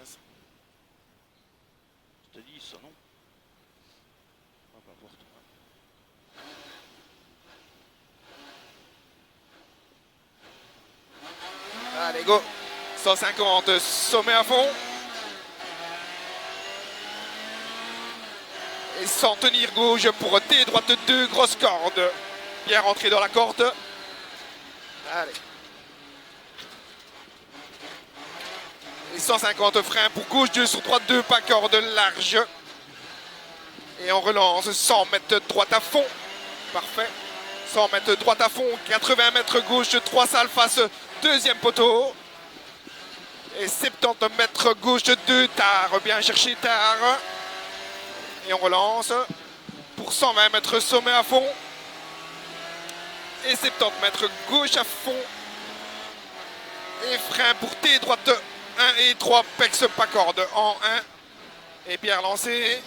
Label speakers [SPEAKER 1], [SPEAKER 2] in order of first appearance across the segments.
[SPEAKER 1] 15. Je te dis ça, non? On va voir toi. Allez, go! 150, sommet à fond. Et sans tenir gauche pour T, droite 2, grosse corde. Bien rentré dans la corde. Allez. Et 150 freins pour gauche 2 sur droite 2, pas corde large. Et on relance 100 mètres droite à fond. Parfait. 100 mètres droite à fond, 80 mètres gauche, 3 salles face, deuxième poteau. Et 70 mètres gauche 2, tard, bien cherché tard. Et on relance pour 120 mètres sommet à fond. Et 70 mètres gauche à fond. Et frein pour T, droite 1 et 3, pex pas corde en 1. Et bien relancé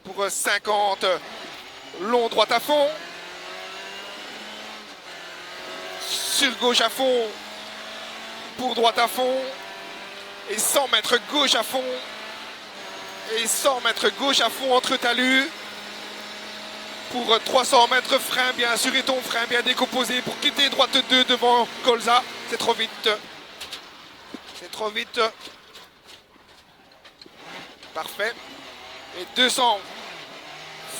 [SPEAKER 1] pour 50, long droite à fond. Sur gauche à fond pour droite à fond. Et 100 mètres gauche à fond. Et 100 mètres gauche à fond entre talus. Pour 300 mètres frein, bien assuré ton frein, bien décomposé pour quitter droite 2 devant Colza. C'est trop vite. C'est trop vite. Parfait. Et 200.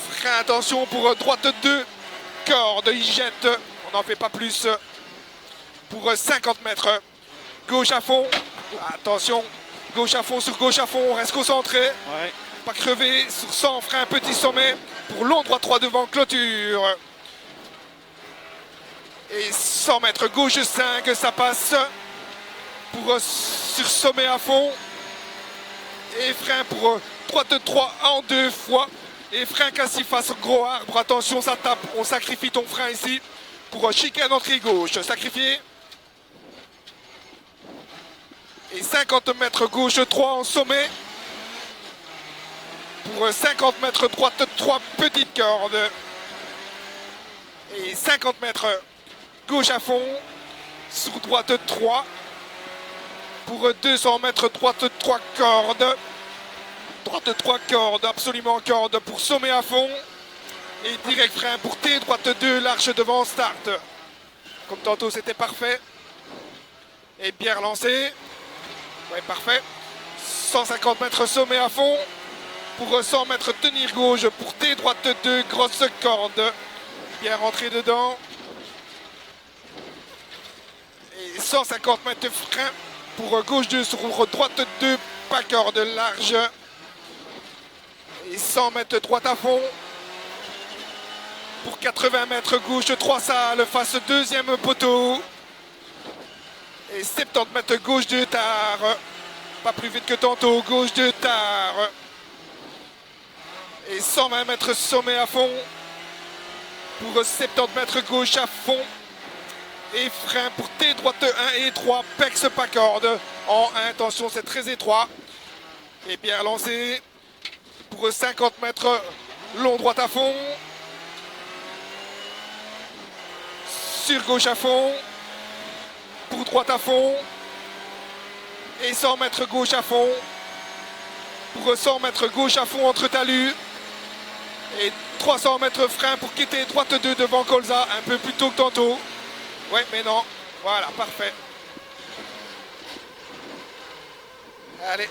[SPEAKER 1] Frein, attention pour droite 2. Corde, il jette. On n'en fait pas plus. Pour 50 mètres. Gauche à fond. Attention. Gauche à fond sur gauche à fond. On reste concentré.
[SPEAKER 2] Ouais.
[SPEAKER 1] Pas crevé. Sur 100 frein, petit sommet. Pour long droit 3 devant clôture. Et 100 mètres gauche 5. Ça passe. Pour sur sommet à fond. Et frein pour droite 3 en 2 fois. Et frein cassé face au gros arbre. Attention, ça tape. On sacrifie ton frein ici. Pour chicane entrée gauche. Sacrifié. Et 50 mètres gauche 3 en sommet. Pour 50 mètres droite 3 petites cordes. Et 50 mètres gauche à fond. Sur droite 3. Pour 200 mètres droite 3 cordes. Droite 3 cordes, absolument corde pour sommet à fond. Et direct frein pour T, droite 2, large devant, start. Comme tantôt, c'était parfait. Et bien relancé. Ouais, parfait. 150 mètres sommet à fond. Pour 100 mètres tenir gauche. Pour T, droite 2, grosse corde. Bien rentré dedans. Et 150 mètres frein. Pour gauche 2 sur droite 2, pas corde large. Et 100 mètres droite à fond. Pour 80 mètres gauche, 3 salles face deuxième poteau. Et 70 mètres gauche de tard. Pas plus vite que tantôt, gauche de tard. Et 120 mètres sommet à fond. Pour 70 mètres gauche à fond. Et frein pour T, droite 1 et 3, pex pas corde. En 1, attention, c'est très étroit. Et bien relancé. Pour 50 mètres, long droite à fond. Sur gauche à fond. Pour droite à fond. Et 100 mètres gauche à fond. Pour 100 mètres gauche à fond entre talus. Et 300 mètres frein pour quitter droite 2 devant Colza. Un peu plus tôt que tantôt. Ouais, mais non. Voilà, parfait. Allez.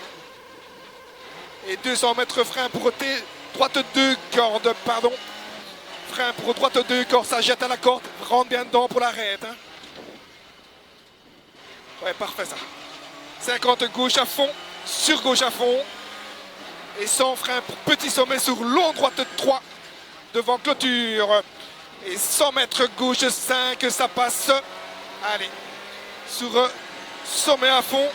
[SPEAKER 1] Et 200 mètres frein pour T, droite 2, corde, pardon. Frein pour droite 2, corde, ça jette à la corde. Rentre bien dedans pour l'arrête. Hein. Ouais, parfait ça. 50 gauche à fond, sur gauche à fond. Et 100 frein pour petit sommet sur long droite 3, devant clôture. Et 100 mètres gauche 5, ça passe. Allez, sur sommet à fond.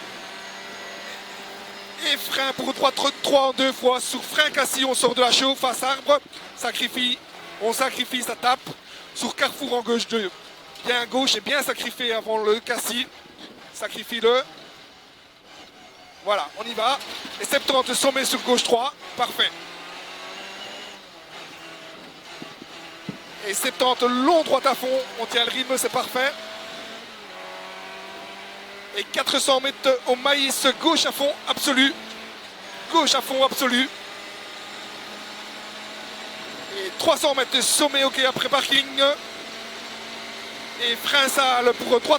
[SPEAKER 1] Et frein pour droite 3 en 2 fois. Sur frein cassé, on sort de la chauffe face arbre. Sacrifie, on sacrifie, ça tape. Sur carrefour en gauche 2. Bien gauche et bien sacrifié avant le cassis. Sacrifie-le. Voilà, on y va. Et 70 sommet sur gauche 3. Parfait. Et 70 long droite à fond. On tient le rythme, c'est parfait. Et 400 mètres au maïs, gauche à fond absolu. Gauche à fond absolu. Et 300 mètres sommet, ok, après parking. Et frein sale pour 3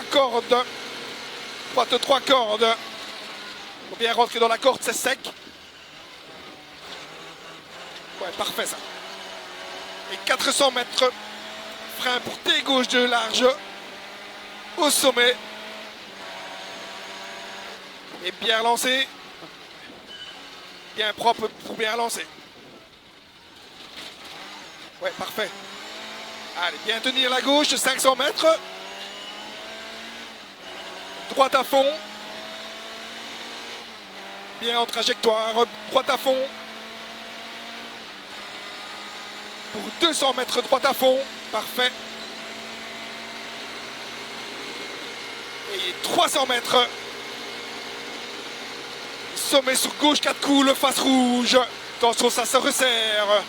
[SPEAKER 1] cordes. Droite 3 cordes. Faut bien rentrer dans la corde, c'est sec. Ouais, parfait ça. Et 400 mètres. Frein pour T gauche de large. Au sommet. Et bien lancé. Bien propre pour bien lancer. Ouais, parfait. Allez, bien tenir la gauche, 500 mètres. Droite à fond. Bien en trajectoire, droite à fond. Pour 200 mètres, droite à fond. Parfait. Et 300 mètres. Sommet sur gauche, 4 coups, le face rouge. Attention, ça se resserre.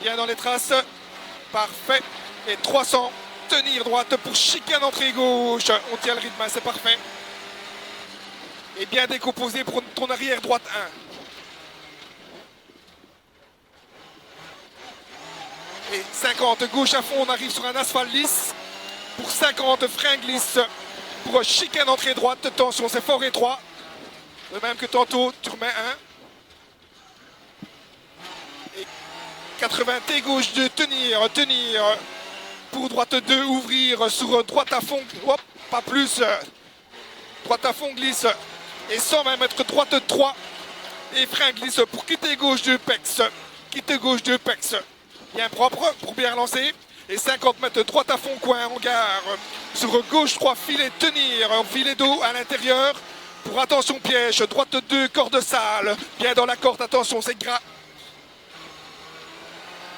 [SPEAKER 1] Bien dans les traces. Parfait. Et 300. Tenir droite pour chicane entrée gauche. On tient le rythme, c'est parfait. Et bien décomposé pour ton arrière droite 1. Et 50 gauche à fond, on arrive sur un asphalte lisse. Pour 50 frein glisse. Pour chicane entrée droite. Attention, c'est fort étroit. De même que tantôt, tu remets 1. Et 80 T gauche 2, tenir. Pour droite 2, ouvrir sur droite à fond. Hop, pas plus. Droite à fond glisse. Et 120 mètres droite 3. Et frein glisse pour quitter gauche 2 pex. Quitter gauche 2 pex. Bien propre pour bien relancer. Et 50 mètres droite à fond, coin en gare. Sur gauche 3, filet tenir. Filet d'eau à l'intérieur. Pour attention piège, droite 2, corde sale. Bien dans la corde, attention, c'est gras.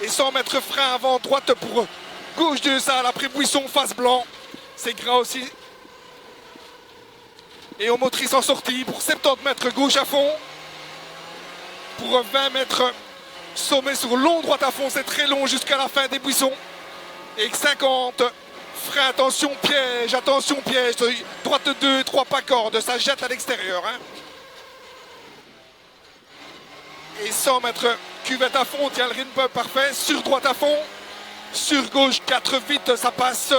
[SPEAKER 1] Et 100 mètres frein avant, droite pour gauche 2, sale. Après buisson, face blanc. C'est gras aussi. Et aux motrices en sortie pour 70 mètres gauche à fond. Pour 20 mètres sommet sur long droite à fond. C'est très long jusqu'à la fin des buissons. Et 50 frein, attention piège, droite 2, 3 pas corde, ça jette à l'extérieur. Hein. Et 100 mètres cuvette à fond, on tient le rythme parfait, sur droite à fond, sur gauche 4 vite, ça passe.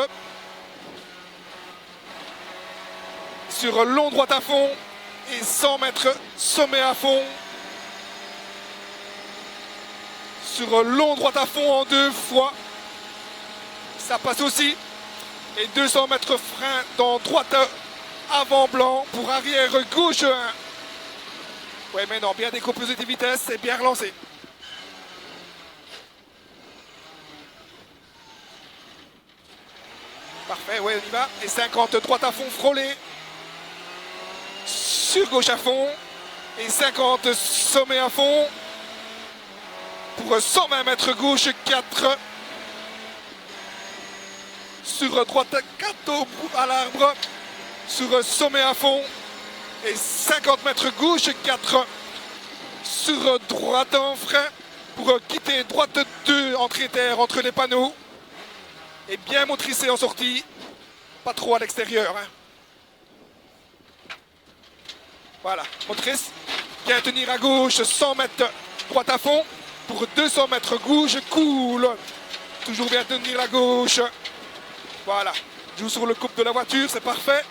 [SPEAKER 1] Sur long droite à fond, et 100 mètres sommet à fond. Sur long droite à fond en 2 fois, ça passe aussi. Et 200 mètres frein dans droite avant blanc pour arrière gauche 1. Ouais, mais non, bien décomposé des vitesses et bien relancé. Parfait, ouais, on y va. Et 50 droite à fond frôlé. Sur gauche à fond. Et 50 sommet à fond. Pour 120 mètres gauche 4. Sur droite 4 à l'arbre, sur sommet à fond, et 50 mètres gauche 4, sur droite en frein, pour quitter droite 2, entrée terre entre les panneaux, et bien motricé en sortie, pas trop à l'extérieur. Hein. Voilà, motrice, bien tenir à gauche, 100 mètres droite à fond, pour 200 mètres gauche, cool, toujours bien tenir à gauche. Voilà, joue sur le couple de la voiture, c'est parfait.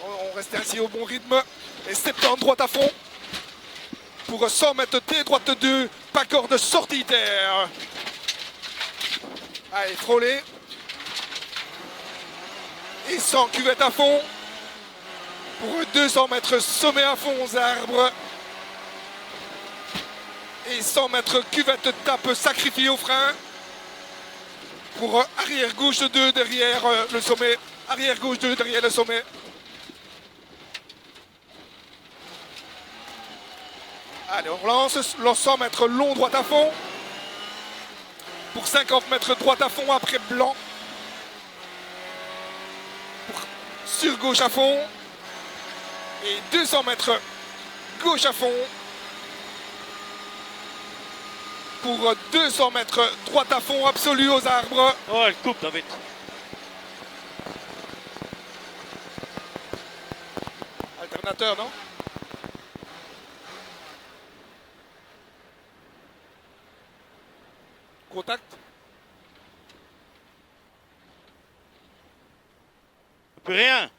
[SPEAKER 1] On reste ainsi au bon rythme. Et 70 droite à fond. Pour 100 mètres T, droite 2, pas corde sortie terre. Allez, frôler. Et 100 cuvette à fond. Pour 200 mètres sommet à fond aux arbres. Et 100 mètres cuvette tape sacrifié au frein. Pour arrière gauche 2 derrière le sommet. Arrière gauche 2 derrière le sommet. Allez, on relance. 100 mètres long droite à fond. Pour 50 mètres droite à fond après blanc. Sur gauche à fond. Et 200 mètres gauche à fond. pour 200 mètres, droite à fond absolue aux arbres.
[SPEAKER 2] Oh, elle coupe, David.
[SPEAKER 1] Alternateur, non? Contact.
[SPEAKER 2] Plus rien.